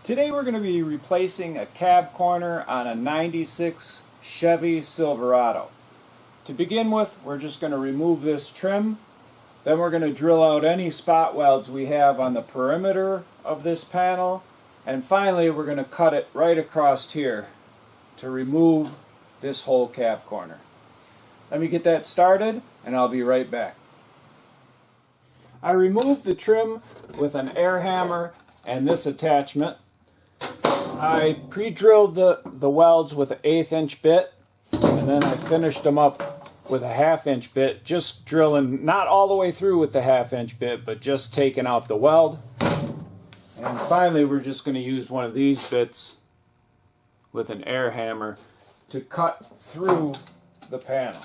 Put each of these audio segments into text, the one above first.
Today we're going to be replacing a cab corner on a 96 Chevy Silverado. To begin with, we're just going to remove this trim. Then we're going to drill out any spot welds we have on the perimeter of this panel. And finally, we're going to cut it right across here to remove this whole cab corner. Let me get that started and I'll be right back. I removed the trim with an air hammer and this attachment. I pre-drilled the welds with an 1/8 inch bit, and then I finished them up with a 1/2 inch bit, just drilling not all the way through with the 1/2 inch bit, but just taking out the weld. And finally we're just going to use one of these bits with an air hammer to cut through the panel.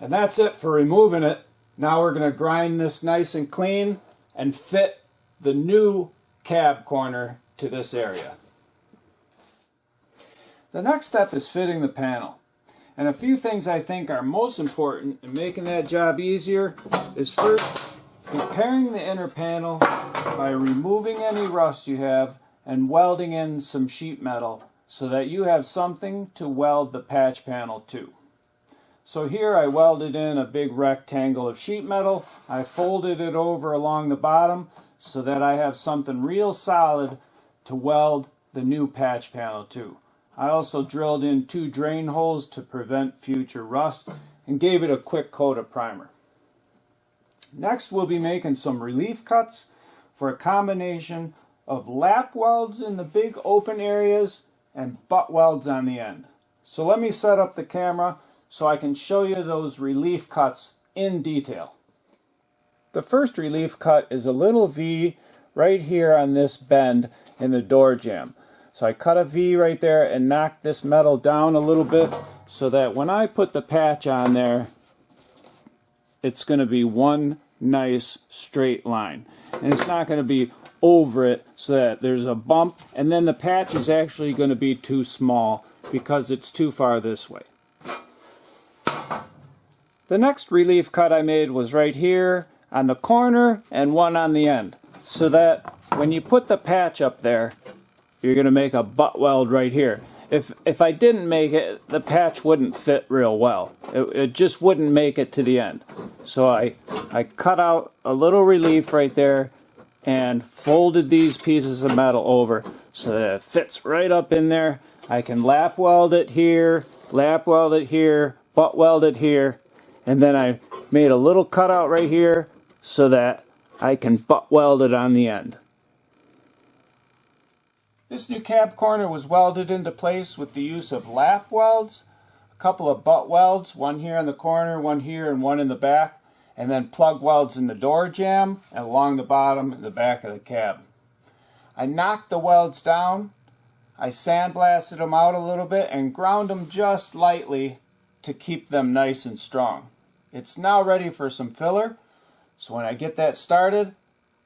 And that's it for removing it. Now we're going to grind this nice and clean and fit the new cab corner to this area. The next step is fitting the panel. And a few things I think are most important in making that job easier is first preparing the inner panel by removing any rust you have and welding in some sheet metal so that you have something to weld the patch panel to. So here I welded in a big rectangle of sheet metal. I folded it over along the bottom so that I have something real solid to weld the new patch panel to. I also drilled in 2 drain holes to prevent future rust and gave it a quick coat of primer. Next we'll be making some relief cuts for a combination of lap welds in the big open areas and butt welds on the end. So let me set up the camera so I can show you those relief cuts in detail. The first relief cut is a little V right here on this bend in the door jamb. So I cut a V right there and knocked this metal down a little bit so that when I put the patch on there, it's going to be one nice straight line. And it's not going to be over it so that there's a bump, and then the patch is actually going to be too small because it's too far this way. The next relief cut I made was right here on the corner and one on the end, so that when you put the patch up there, you're going to make a butt weld right here. If I didn't make it, the patch wouldn't fit real well. It just wouldn't make it to the end. So I cut out a little relief right there and folded these pieces of metal over so that it fits right up in there. I can lap weld it here, butt weld it here, And then I made a little cutout right here so that I can butt weld it on the end. This new cab corner was welded into place with the use of lap welds, a couple of butt welds, one here in the corner, one here, and one in the back, and then plug welds in the door jamb and along the bottom and the back of the cab. I knocked the welds down, I sandblasted them out a little bit and ground them just lightly to keep them nice and strong. It's now ready for some filler, so when I get that started,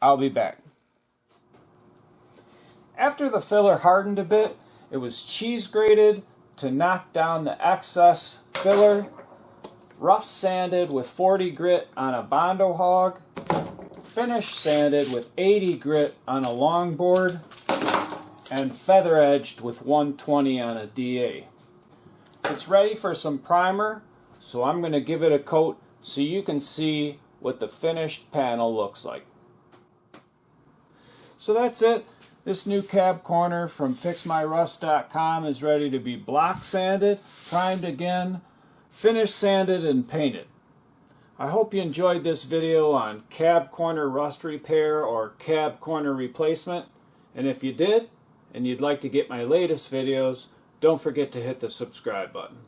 I'll be back. After the filler hardened a bit, it was cheese grated to knock down the excess filler, rough sanded with 40 grit on a Bondo hog, finish sanded with 80 grit on a longboard, and feather edged with 120 on a DA. It's ready for some primer, so I'm going to give it a coat so you can see what the finished panel looks like. So that's it. This new cab corner from fixmyrust.com is ready to be block sanded, primed again, finish sanded, and painted. I hope you enjoyed this video on cab corner rust repair or cab corner replacement. And if you did, and you'd like to get my latest videos, don't forget to hit the subscribe button.